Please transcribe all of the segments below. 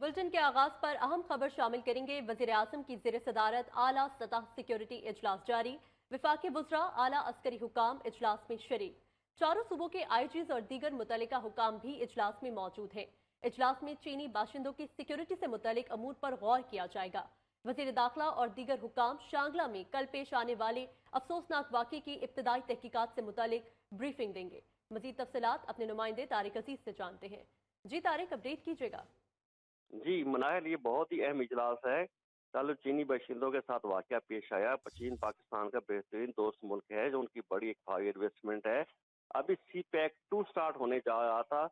Bulletin के आगाज पर अहम खबर शामिल करेंगे। वजीर आजम की ज़ेर सदारत आला सतह सिक्योरिटी इजलास जारी। विफाकी वुज़रा आला अस्करी हुकाम इजलास में शरीक। चारों सूबों के आईजीज और दीगर मुतल्लिका हुकाम भी इजलास में मौजूद हैं। इजलास में चीनी बाशिंदों की सिक्योरिटी से मुतल्लिक अमूर पर गौर किया जाएगा। वजीर दाखिला और दीगर हुकाम शांगला में कल पेश आने वाले अफसोसनाक वाक़े की इब्तदाई तहकीकात से मुतल्लिक ब्रीफिंग देंगे। मजीद तफसीलात अपने नुमाइंदे तारिक अजीज से जानते हैं। जी तारिक, अपडेट कीजिएगा। जी मनाहिल, ये बहुत ही अहम इजलास है। कल चीनी बाशिंदों के साथ वाकया पेश आया। चीन पाकिस्तान का बेहतरीन दोस्त मुल्क है, जो उनकी बड़ी एक भारी इन्वेस्टमेंट है। अभी सी पैक 2 स्टार्ट होने जा रहा था,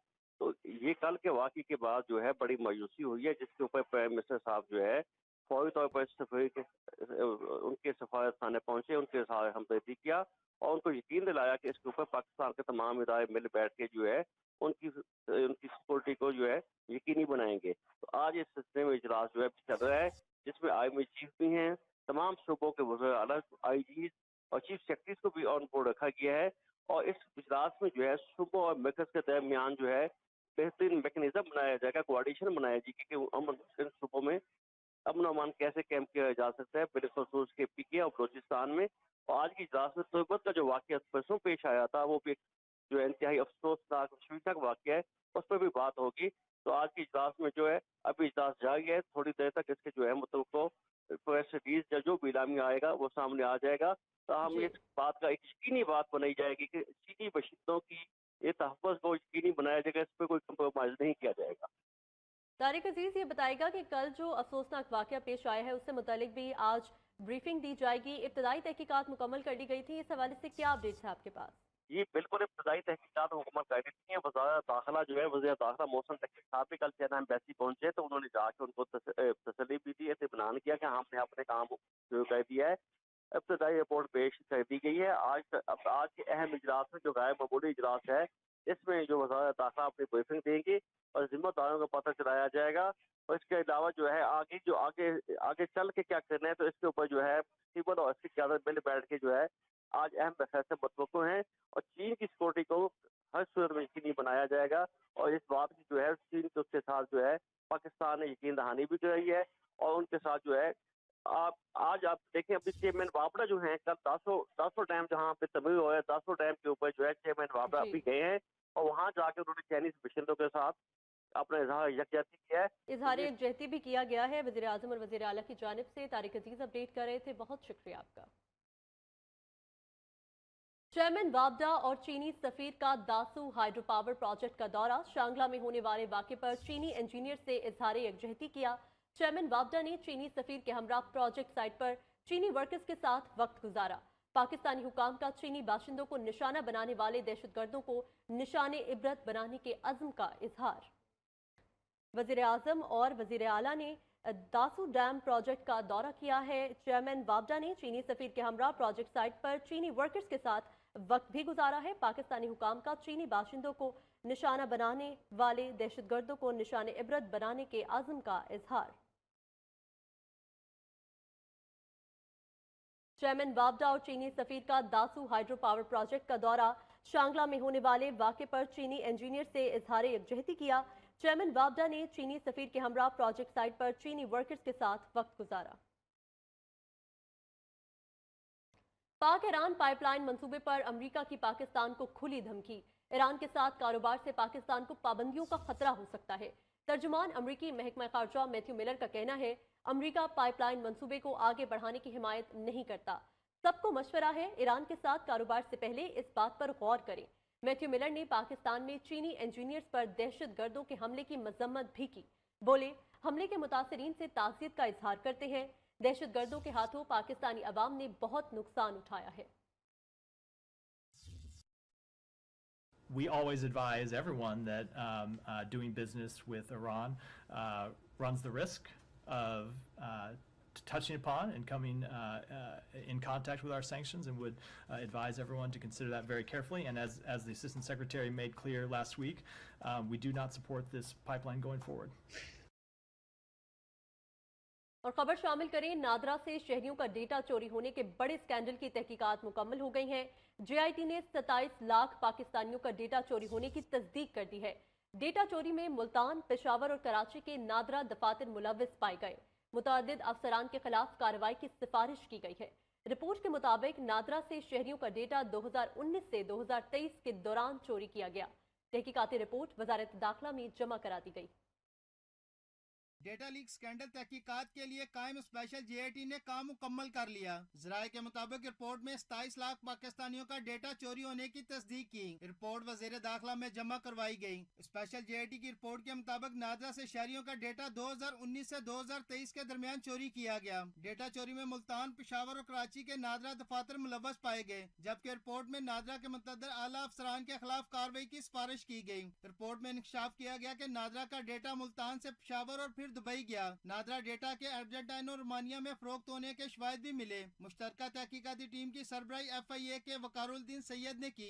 तो ये कल के वाकये के बाद जो है बड़ी मायूसी हुई है, जिसके ऊपर प्राइम मिनिस्टर साहब जो है फौरी तौर पर उनके सफारत खाने पहुंचे, उनके साथ हमदर्दी किया और उनको यकीन दिलाया कि इसके ऊपर पाकिस्तान के तमाम इदारे मिल बैठ के जो है उनकी सिक्योरिटी को जो है यकीनी बनाएंगे। तो आज इस सिलसिले में इजलास जो है चल रहा है, जिसमें आर्मी चीफ भी हैं, तमाम सूबों के वज़ीर आला, आईजी और चीफ सेक्रेटरीज को भी ऑन बोर्ड रखा गया है। और इस इजलास में जो है सूबों और मरकज के दरमियान जो है बेहतरीन मैकेनिज्म बनाया जाएगा, कोऑर्डिनेशन बनाया जाएगी कि इन सूबों में अमन अमान कैसे कैंप किया जा सकता है, बिलखसूस के पीके और बलोचिस्तान में। और आज की इजलास में तोबत का जो वाकया परसों पेश आया था, वो भी जो है इंतहाई अफसोसनाक शर्मनाक वाकया है, उस पर भी बात होगी। तो आज की इजलास में जो है अभी इजलास जारी है, थोड़ी देर तक इसके जो है मुतल्लिक़ प्रेस रिलीज या जो भी इलामी आएगा वो सामने आ जाएगा। तो हम इस बात का एक यकीनी बात बनाई जाएगी कि चीनी बाशिंदों की ये तहफ़्फ़ुज़ को यकीनी बनाया जाएगा, इस पर कोई कंप्रोमाइज़ नहीं किया जाएगा। तारिक अजीज, ये बताएगा कि कल जो अफसोसनाक वाकया पेश आया है उससे मुतालिक भी आज ब्रीफिंग दी जाएगी। इब्तदाई तहकीकात मुकम्मल कर दी गई थी, इस हवाले से क्या अपडेट्स है आपके पास? ये बिल्कुल इब्तदाई तहकीकात मुकम्मल कर दी थी। वज़ारत दाखिला जो है वज़ीर दाखिला मोहसिन नकवी साहब भी कल चाइना एम्बेसी पहुंचे, तो उन्होंने जाकर उनको तसल्ली भी दी, इत्मीनान किया कि हमने अपने काम शुरू कर दिया है। इब्तदाई रिपोर्ट पेश कर दी गई है। आज के अहम इजलास में जो गैर मामूली इजलास है, इसमें जो वज़ारत दाखिला अपनी ब्रीफिंग देंगी और जिम्मेदारों को पता चलाया जाएगा। और इसके अलावा जो है आगे चल के क्या करना है, तो इसके ऊपर जो है सिविल और इसकी क़यादत मिल बैठ के जो है आज अहम फैसले मतवक्को हैं। और चीन की सिक्योरिटी को हर सूरत में यकीनी बनाया जाएगा। और इस बात की जो है चीन के उसके साथ जो है पाकिस्तान ने यकीन दहानी भी कराई है। और उनके साथ जो है आज आप देखें, अभी चेयरमैन वाबड़ा जो है कल दासो डैम जहाँ पे तमीर हो है, दासो डैम के ऊपर जो है चेयरमैन वाबड़ा अभी गए हैं और वहाँ जाके उन्होंने चाइनीज बाशिंदों के साथ अपना इजहार यकजहती किया है। इजहार यकजहती भी किया गया है वज़ीर आज़म और वज़ीर आला की जानिब से। तारिक अजीज अपडेट कर रहे थे, बहुत शुक्रिया आपका। चेयरमैन वाबडा और चीनी सफीर का दासू हाइड्रो पावर प्रोजेक्ट का दौरा। शांगला में होने वाले वाक़े पर चीनी इंजीनियर से इजहार यकजहती किया। चेयरमैन वाबडा ने चीनी सफीर के हमरा प्रोजेक्ट साइट पर चीनी वर्कर्स के साथ वक्त गुजारा। पाकिस्तानी हुकाम का चीनी बाशिंदों को निशाना बनाने वाले दहशतगर्दों को निशाने इबरत बनाने के अज़्म का इजहार। वज़ीर आज़म और वज़ीर आला ने दासू डैम प्रोजेक्ट का दौरा किया है। चेयरमैन वाबडा ने चीनी सफीर के हमरा प्रोजेक्ट साइट पर चीनी वर्कर्स के साथ वक्त भी गुजारा है। पाकिस्तानी हुकाम का चीनी बाशिंदों को निशाना बनाने वाले दहशतगर्दों को निशाने इबरत बनाने के अज़्म का इजहार। चेयरमैन वाबडा और चीनी सफीर का दासू हाइड्रो पावर प्रोजेक्ट का दौरा। शांगला में होने वाले वाक़े पर चीनी इंजीनियर से इजहार यकजहती किया। चेयरमैन वाबडा ने चीनी सफीर के हमरा प्रोजेक्ट साइट पर चीनी वर्कर्स के साथ वक्त गुजारा। पाक ईरान पाइपलाइन मंसूबे पर अमेरिका की पाकिस्तान को खुली धमकी। ईरान के साथ कारोबार से पाकिस्तान को पाबंदियों का खतरा हो सकता है। तर्जुमान अमरीकी महकमा खारजा मैथ्यू मिलर का कहना है, अमेरिका पाइपलाइन मंसूबे को आगे बढ़ाने की हिमायत नहीं करता। सबको मशवरा है, ईरान के साथ कारोबार से पहले इस बात पर गौर करें। मैथ्यू मिलर ने पाकिस्तान में चीनी इंजीनियर्स पर दहशत गर्दों के हमले की मजम्मत भी की। बोले, हमले के मुतासरीन से ताज़ियत का इजहार करते हैं। दहशत गर्दों के हाथों पाकिस्तानी अवाम ने बहुत नुकसान उठाया है। We always advise everyone that doing business with Iran runs the risk of touching upon and coming in contact with our sanctions, and would advise everyone to consider that very carefully. And as the Assistant Secretary made clear last week, we do not support this pipeline going forward. और खबर शामिल करें, नादरा से शहरियों का data चोरी होने के बड़े स्कैंडल की तहकीकात मुकम्मल हो गई हैं। JIT ने 27 लाख पाकिस्तानियों का डेटा चोरी होने की तस्दीक कर दी है। डेटा चोरी में मुल्तान, पेशावर और कराची के नादरा दफातर मुलव्विस पाए गए। मुतअद्दिद अफसरान के खिलाफ कार्रवाई की सिफारिश की गई है। रिपोर्ट के मुताबिक नादरा से शहरियों का डेटा 2019 से 2023 के दौरान चोरी किया गया। तहकीकाती रिपोर्ट वजारत दाखिला में जमा करा दी गई। डेटा लीक स्कैंडल तहकीकात के लिए कायम स्पेशल JIT ने काम मुकम्मल कर लिया। ज़राए के मुताबिक रिपोर्ट में 27 लाख पाकिस्तानियों का डेटा चोरी होने की तस्दीक की। रिपोर्ट वज़ीर दाखिला में जमा करवाई गई। स्पेशल JIT की रिपोर्ट के मुताबिक नादरा से शहरियों का डेटा 2019 से 2023 के दरमियान चोरी किया गया। डेटा चोरी में मुल्तान, पेशावर और कराची के नादरा दफातर मुलव्वस पाए गए, जबकि रिपोर्ट में नादरा के मुतअद्दिद आला अफसरान के खिलाफ कार्रवाई की सिफारिश की गई। रिपोर्ट में इंकशाफ किया गया कि नादरा का डेटा मुल्तान से पेशावर और फिर दुबई गया। नादरा डेटा के अर्जेंटाइन और रोमानिया में फरोख्त होने के शवाहिद भी मिले। मुश्तरका तहकीकाती टीम की सरबराही FIA के वकारुद्दीन सैयद ने की।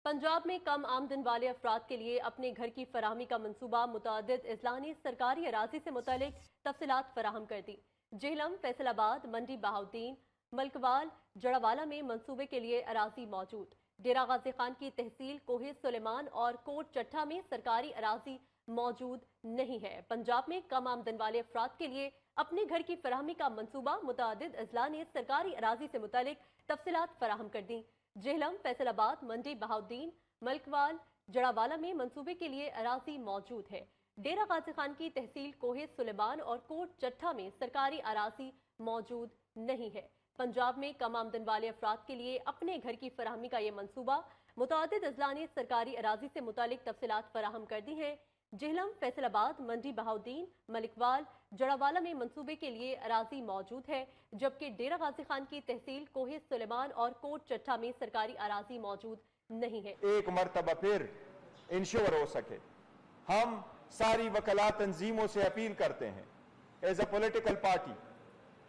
पंजाब में कम आमदन वाले अफराद के लिए अपने घर की फराहमी का मंसूबा मुतअद्दिद अजला ने सरकारी अराजी से मुतालिक तफसीलात फराहम कर दी। जेहलम, फैसलाबाद, मंडी बहाउद्दीन, मलकवाल, जड़ावाला में मंसूबे के लिए अराजी मौजूद। डेरा गाजी खान की तहसील कोहे सुलेमान और कोट चट्ठा में सरकारी अराजी मौजूद नहीं है। पंजाब में कम आमदन वाले अफराद के लिए अपने घर की फराहमी का मंसूबा मुतअद्दिद अजला ने सरकारी अराजी से मुतालिक तफसीलात फराहम कर दी। जेहलम, फैसलाबाद, मंडी बहाउद्दीन, मलकवाल, जड़ावाला में मंसूबे के लिए अराजी मौजूद है। डेरा गाजी खान की तहसील कोहे सुलेमान और कोट चट्ठा में सरकारी अराजी मौजूद नहीं है। पंजाब में कम आमदन वाले अफराद के लिए अपने घर की फराहमी का ये मंसूबा मुतअद्दिद अजला ने सरकारी अराजी से मुतालिक तफसीलात फराहम कर दी हैं। जेहलम, फैसलाबाद, मंडी बहाउद्दीन, मलिकवाल, जड़ावाला में मंसूबे के लिए अराजी मौजूद है, जबकि डेरा गाजी खान की तहसील कोहे सुलेमान और कोट चट्ठा में सरकारी अराजी मौजूद नहीं है। एक मरतबा फिर इंश्योर हो सके, हम सारी वकला तंजीमों से अपील करते हैं एज अ पॉलिटिकल पार्टी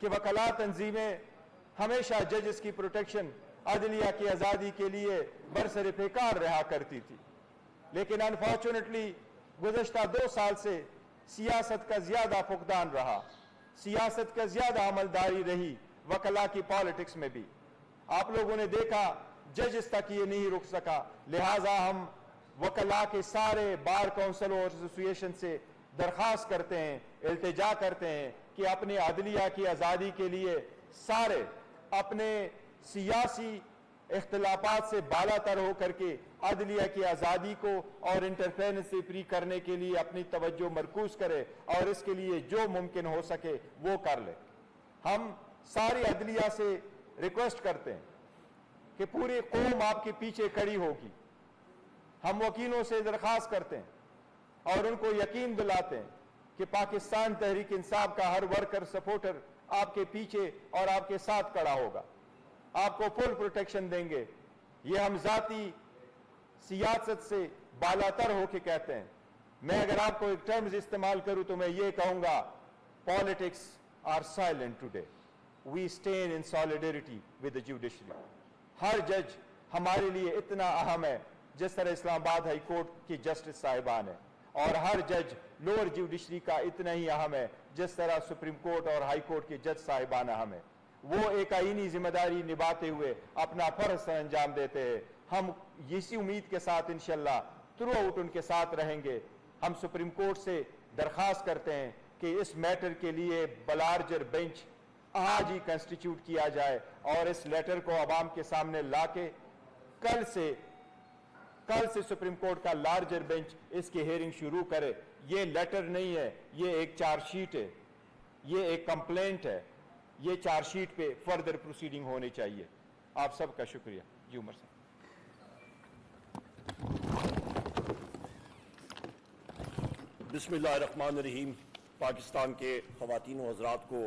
कि वकला तंजीमें हमेशा जजेस की प्रोटेक्शन, अदलिया की आज़ादी के लिए बरसर-ए-पेकार रहा करती थी, लेकिन अनफॉर्चुनेटली गुज़श्ता 2 साल से सियासत का ज्यादा फुकदान रहा, सियासत का ज्यादा अमलदारी रही वकला की पॉलिटिक्स में भी। आप लोगों ने देखा जजेस तक ये नहीं रुक सका, लिहाजा हम वकला के सारे बार काउंसिल और एसोसिएशन से दरख्वास्त करते हैं, इल्तिजा करते हैं कि अपने अदलिया की आज़ादी के लिए सारे अपने सियासी इख्तिलाफात से बालातर होकर के अदलिया की आज़ादी को और इंटरफेरेंस से फ्री करने के लिए अपनी तवज्जो मरकूज करे और इसके लिए जो मुमकिन हो सके वो कर ले। हम सारी अदलिया से रिक्वेस्ट करते हैं कि पूरी कौम आपके पीछे खड़ी होगी। हम वकीलों से दरख्वास्त करते हैं और उनको यकीन दिलाते हैं कि पाकिस्तान तहरीक इंसाफ का हर वर्कर, सपोर्टर आपके पीछे और आपके साथ खड़ा होगा, आपको फुल प्रोटेक्शन देंगे। ये हम जाती सियासत से बालातर होके कहते हैं। मैं अगर आपको एक टर्म्स इस्तेमाल करूं तो मैं ये कहूंगा, politics are silent today, we stand in solidarity with the judiciary. हर जज हमारे लिए इतना अहम है जिस तरह इस्लामाबाद हाई कोर्ट की जस्टिस साहिबान है, और हर जज लोअर जुडिशरी का इतना ही अहम है जिस तरह सुप्रीम कोर्ट और हाई कोर्ट के जज साहिबान अहम है। वो एक आईनी जिम्मेदारी निभाते हुए अपना फर्ज अंजाम देते हैं। हम इसी उम्मीद के साथ इंशाल्लाह थ्रू आउट उनके साथ रहेंगे। हम सुप्रीम कोर्ट से दरख्वास्त करते हैं कि इस मैटर के लिए बलार्जर बेंच आज ही कंस्टिट्यूट किया जाए और इस लेटर को अवाम के सामने लाके कल से सुप्रीम कोर्ट का लार्जर बेंच इसकी हेयरिंग शुरू करे। ये लेटर नहीं है, ये एक चार्जशीट है, ये एक कंप्लेंट है। ये चार्जशीट पे फर्दर प्रोसीडिंग होनी चाहिए। आप सबका शुक्रिया। जी उमर साहब। बिस्मिल्लाहिर्रहमानिर्रहीम। पाकिस्तान के ख़वातीन व हज़रात को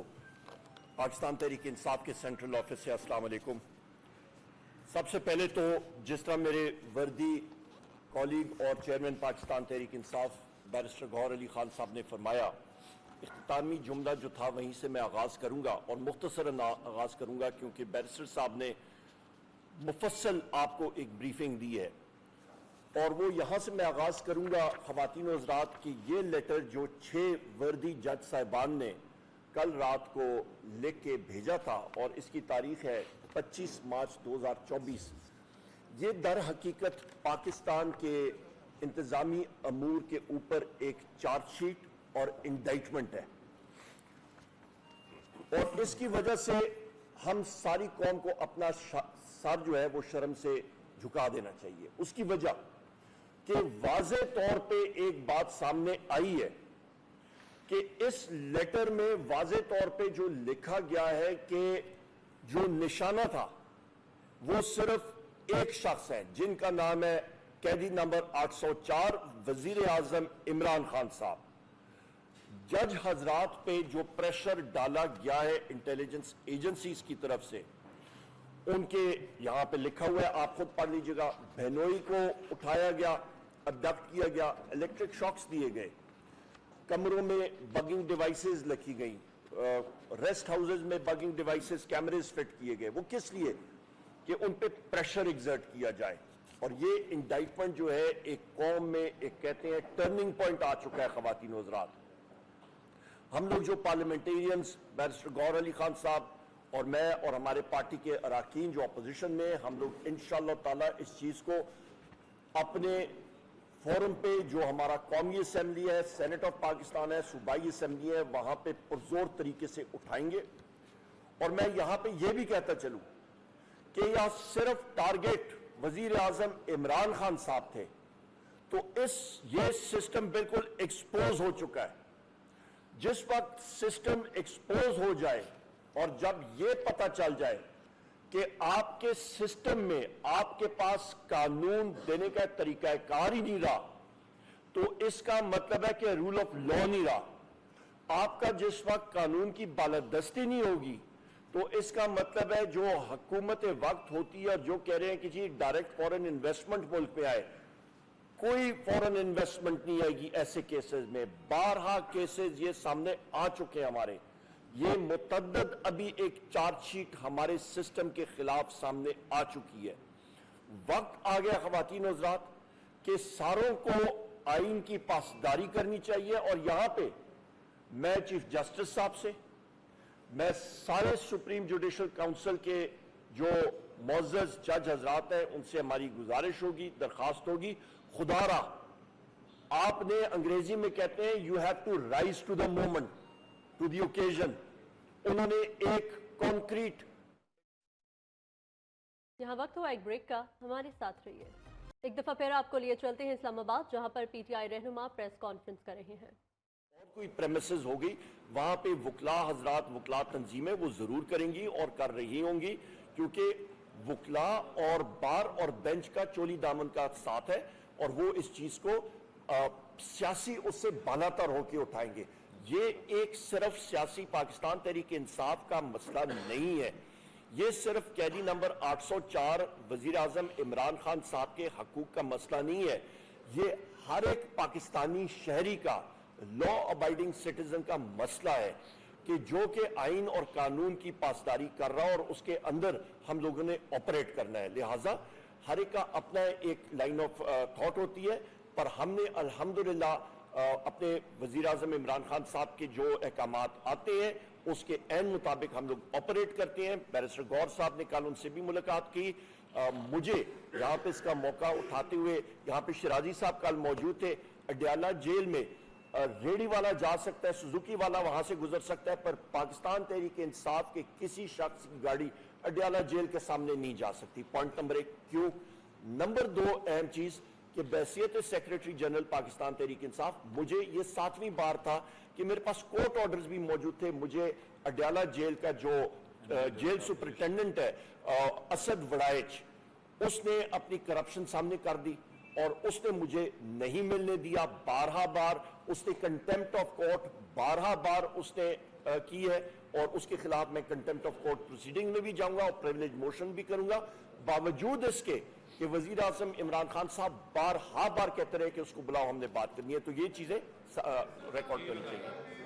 पाकिस्तान तहरीक इंसाफ के सेंट्रल ऑफिस से अस्सलाम वालेकुम। सबसे पहले तो जिस तरह मेरे वर्दी कॉलीग और चेयरमैन पाकिस्तान तहरीक इंसाफ बैरिस्टर गौहर अली खान साहब ने फरमाया, इख्तितामी जुमला जो था वहीं से मैं आगाज़ करूँगा और मुख्तसरन आगाज़ करूँगा क्योंकि बैरिस्टर साहब ने मुफस्सल आपको एक ब्रीफिंग दी है। और वो यहाँ से मैं आगाज़ करूँगा ख़वातीन व हज़रात की ये लेटर जो 6 वर्दी जज साहिबान ने कल रात को लिख के भेजा था और इसकी तारीख है 25 मार्च 2024। ये दर हकीकत पाकिस्तान के इंतजामी अमूर के ऊपर एक चार्जशीट और इंडाइटमेंट है, और इसकी वजह से हम सारी कौम को अपना सर जो है वो शर्म से झुका देना चाहिए। उसकी वजह कि वाज़े तौर पे एक बात सामने आई है कि इस लेटर में वाज़े तौर पे जो लिखा गया है कि जो निशाना था वो सिर्फ एक शख्स है जिनका नाम है कैदी नंबर 804 वजीर आजम इमरान खान साहब। जज हजरात पे जो प्रेशर डाला गया है इंटेलिजेंस एजेंसीज की तरफ से, उनके यहां पे लिखा हुआ है, आप खुद पढ़ लीजिएगा। बहनोई को उठाया गया, अबडक्ट किया गया, इलेक्ट्रिक शॉक्स दिए गए, कमरों में बगिंग डिवाइसेस रखी गई, रेस्ट हाउसेज में बगिंग डिवाइसेस कैमरेज फिट किए गए। वो किस लिए? कि उन पे प्रेशर एग्जर्ट किया जाए। और ये इंडाइटमेंट जो है एक कौम में एक कहते हैं टर्निंग पॉइंट आ चुका है। ख़वातीन और हज़रात, हम लोग जो पार्लियामेंटेरियंस बैरिस्टर गौहर अली खान साहब और मैं और हमारे पार्टी के अराकीन जो अपोजिशन में, हम लोग इंशाअल्लाह ताला इस चीज़ को अपने फोरम पे, जो हमारा कौमी असम्बली है, सेनेट ऑफ पाकिस्तान है, सूबाई असम्बली है, वहां पे पुरजोर तरीके से उठाएंगे। और मैं यहां पे यह भी कहता चलूं कि यह सिर्फ टारगेट वजीर आजम इमरान खान साहब थे, तो ये सिस्टम बिल्कुल एक्सपोज हो चुका है। जिस वक्त सिस्टम एक्सपोज हो जाए और जब ये पता चल जाए कि आपके सिस्टम में आपके पास कानून देने का तरीकाकार ही नहीं रहा, तो इसका मतलब है कि रूल ऑफ लॉ नहीं रहा। आपका जिस वक्त कानून की बालादस्ती नहीं होगी, तो इसका मतलब है जो हुकूमत वक्त होती है, जो कह रहे हैं कि जी डायरेक्ट फॉरेन इन्वेस्टमेंट मुल्क में आए, कोई फॉरेन इन्वेस्टमेंट नहीं आएगी। ऐसे केसेस में 12 केसेस ये सामने आ चुके हैं हमारे। ये मुतअद्दिद अभी एक चार्जशीट हमारे सिस्टम के खिलाफ सामने आ चुकी है। वक्त आ गया ख़वातीन और हज़रात कि सारों को आइन की पासदारी करनी चाहिए। और यहां पे मैं चीफ जस्टिस साहब से, मैं सारे सुप्रीम जुडिशल काउंसिल के जो मुअज़्ज़ज़ जज हजरात हैं, उनसे हमारी गुजारिश होगी, दरखास्त होगी, खुदारा आपने अंग्रेजी में कहते हैं you have to rise to the moment, to the occasion. उन्होंने एक कॉन्क्रीट। यहाँ वक्त हुआ एक ब्रेक का, हमारे साथ रहिए। एक दफा फिर आपको लिए चलते हैं इस्लामाबाद, जहां पर पीटीआई रहनुमा प्रेस कॉन्फ्रेंस कर रहे हैं। और कोई प्रेमिसेस होगी वहां पे वकला हजरात, वकला तंजीमें वो जरूर करेंगी और कर रही होंगी, क्योंकि वकला और बार और बेंच का चोली दामन का साथ है और वो इस चीज को सियासी उससे बालातर होकर उठाएंगे। ये एक सिर्फ सियासी पाकिस्तान तहरीक इंसाफ का मसला नहीं है, ये सिर्फ कैदी नंबर 804 वजीर आजम इमरान खान साहब के हकूक का मसला नहीं है, ये हर एक पाकिस्तानी शहरी का, लॉ अबाइडिंग सिटीजन का मसला है कि जो कि आइन और कानून की पासदारी कर रहा है और उसके अंदर हम लोगों ने ऑपरेट करना है। लिहाजा हर एक का अपना एक लाइन ऑफ थॉट होती है, पर हमने अल्हम्दुलिल्लाह अपने वजीर आजम इमरान खान साहब के जो अहकामात आते हैं उसके ऐन मुताबिक हम लोग ऑपरेट करते हैं। बैरिस्टर गौर साहब ने कल उनसे भी मुलाकात की। मुझे यहाँ पे इसका मौका उठाते हुए, यहाँ पे शिराजी साहब कल मौजूद थे। अडयाला जेल में रेडी वाला जा सकता है, सुजुकी वाला वहां से गुजर सकता है, पर पाकिस्तान तहरीक इंसाफ के किसी शख्स की गाड़ी अडयाला जेल के सामने नहीं जा सकती। Point number 1। क्यों? नंबर 2 अहम चीज कि बैसियत सेक्रेटरी जनरल पाकिस्तान तहरीक इंसाफ, मुझे ये 7वीं बार था कि मेरे पास कोर्ट ऑर्डर्स भी मौजूद थे। मुझे अडयाला जेल का जो जेल सुपरिटेंडेंट है असद वड़ाइच, उसने अपनी करप्शन सामने कर दी और उसने मुझे नहीं मिलने दिया। 12 बार उसने कंटेम्प्ट ऑफ कोर्ट 12 बार उसने की है और उसके खिलाफ मैं कंटेम्प्ट ऑफ कोर्ट प्रोसीडिंग में भी जाऊंगा और प्रिविलेज मोशन भी करूंगा। बावजूद इसके कि वजीर आजम इमरान खान साहब बार कहते रहे कि उसको बुलाओ, हमने बात करनी है, तो ये चीजें रिकॉर्ड करनी चाहिए।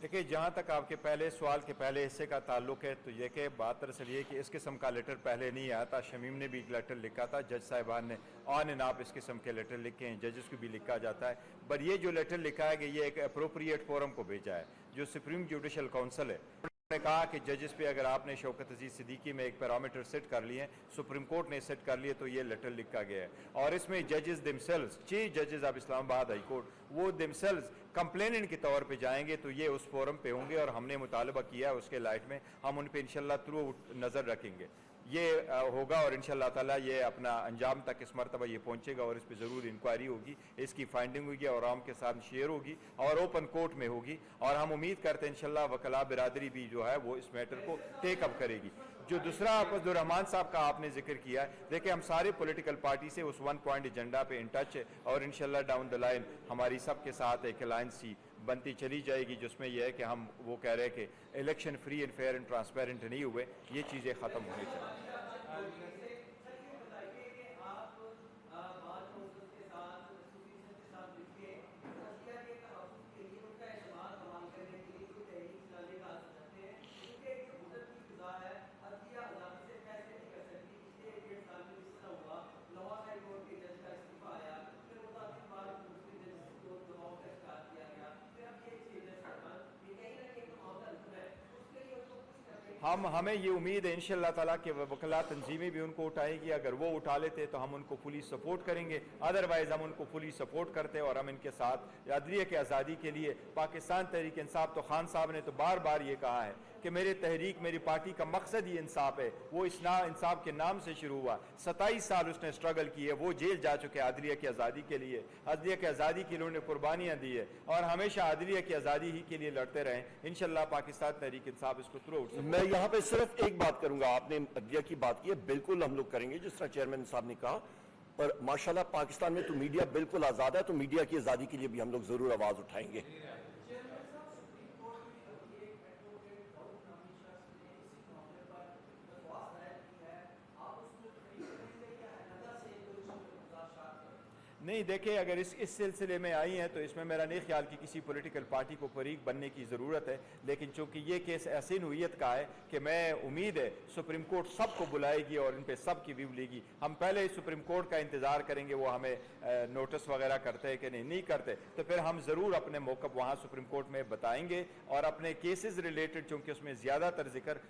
देखिए, जहाँ तक आपके पहले सवाल के पहले हिस्से का ताल्लुक है, तो ये कि बात दरअसल ये कि इस किस्म का लेटर पहले नहीं आया था। शमीम ने भी एक लेटर लिखा था, जज साहिबान ने ऑन एंड ऑफ इस किस्म के लेटर लिखे हैं, जजेस को भी लिखा जाता है। पर ये जो लेटर लिखा है कि ये एक अप्रोप्रिएट फोरम को भेजा है, जो सुप्रीम जुडिशल काउंसिल है। उन्होंने कहा कि जजेस पे अगर आपने शौकत अजीज सिद्दीकी में एक पैरामीटर सेट कर लिए हैं, सुप्रीम कोर्ट ने सेट कर लिए, तो ये लेटर लिखा गया है। और इसमें जजेस दिमसेल्व्स, चीफ जजेस ऑफ इस्लामाबाद हाई कोर्ट, वो दिमसेल्व्स कंप्लेनेंट के तौर पे जाएंगे, तो ये उस फोरम पे होंगे और हमने मुतालबा किया है उसके लाइट में, हम उन पे इंशाल्लाह थ्रू नज़र रखेंगे। ये होगा और इंशाल्लाह ताला ये अपना अंजाम तक इस मरतबा ये पहुंचेगा और इस पे ज़रूर इंक्वायरी होगी, इसकी फाइंडिंग होगी और आवाम के साथ शेयर होगी और ओपन कोर्ट में होगी। और हम उम्मीद करते हैं इंशाल्लाह वकला बिरादरी भी जो है वो इस मैटर को टेक अप करेगी। जो दूसरा अब्दुर्रहमान साहब का आपने जिक्र किया है, देखिए हम सारे पॉलिटिकल पार्टी से उस 1 पॉइंट एजेंडा पे इन टच है और इंशाल्लाह डाउन द लाइन हमारी सबके साथ एक अलायंस ही बनती चली जाएगी, जिसमें यह है कि हम वो कह रहे हैं कि election free and fair and transparent नहीं हुए, ये चीज़ें ख़त्म होनी चाहिए। हमें ये उम्मीद है इंशाअल्लाह ताला कि वकला तंजीमें भी उनको उठाएगी। अगर वो उठा लेते तो हम उनको फुली सपोर्ट करेंगे, अदरवाइज़ हम उनको फुली सपोर्ट करते हैं और हम इनके साथ अदलिया की आज़ादी के लिए पाकिस्तान तहरीक इंसाफ, तो खान साहब ने तो बार बार ये कहा है कि मेरी तहरीक, मेरी पार्टी का मकसद ही इंसाफ है। वो इस इंसाफ के नाम से शुरू हुआ, 27 साल उसने स्ट्रगल की है, वो जेल जा चुके हैं अदलिया की आज़ादी के लिए, अदलिया की आज़ादी के लिए उन्होंने कुर्बानियाँ दी है और हमेशा अदलिया की आज़ादी ही के लिए लड़ते रहें। इंशाअल्लाह पाकिस्तान तहरीक इंसाफ इसको थ्रू आउट। मैं यहाँ पे सिर्फ एक बात करूंगा, आपने अदलिया की बात की है, बिल्कुल हम लोग करेंगे जिस तरह चेयरमैन साहब ने कहा, पर माशाल्लाह पाकिस्तान में तो मीडिया बिल्कुल आज़ाद है, तो मीडिया की आज़ादी के लिए भी हम लोग ज़रूर आवाज़ उठाएंगे। नहीं, देखिए अगर इस सिलसिले में आई हैं तो इसमें मेरा नहीं ख्याल कि किसी पॉलिटिकल पार्टी को फरीक बनने की ज़रूरत है, लेकिन चूंकि ये केस ऐसी नोयत का है कि मैं उम्मीद है सुप्रीम कोर्ट सबको बुलाएगी और इन पे सब की व्यू लेगी। हम पहले सुप्रीम कोर्ट का इंतज़ार करेंगे, वो हमें नोटिस वगैरह करते हैं कि नहीं करते, तो फिर हम ज़रूर अपने मौक़िफ़ वहाँ सुप्रीम कोर्ट में बताएंगे और अपने केसेस रिलेटेड, चूँकि उसमें ज़्यादातर जिक्र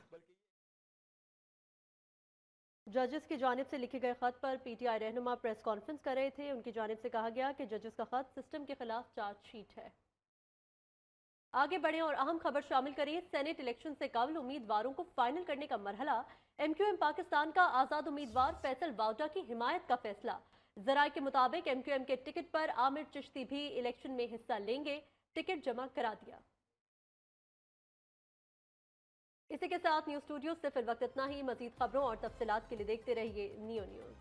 जजेस की जानिब से लिखे गए खत पर पीटीआई रहनुमा प्रेस कॉन्फ्रेंस कर रहे थे। उनकी जानिब से कहा गया कि जजेस का खत सिस्टम के खिलाफ चार्जशीट है। आगे बढ़ें और अहम खबर शामिल करिए। सेनेट इलेक्शन से कबल उम्मीदवारों को फाइनल करने का मरहला, एमक्यूएम पाकिस्तान का आजाद उम्मीदवार फैसल वावडा की हिमायत का फैसला। जराये के मुताबिक एमक्यूएम के टिकट पर आमिर चिश्ती भी इलेक्शन में हिस्सा लेंगे, टिकट जमा करा दिया। इसी के साथ न्यूज़ स्टूडियो से फिर वक्त इतना ही। मजीद खबरों और तफसीलात के लिए देखते रहिए नियो न्यूज़।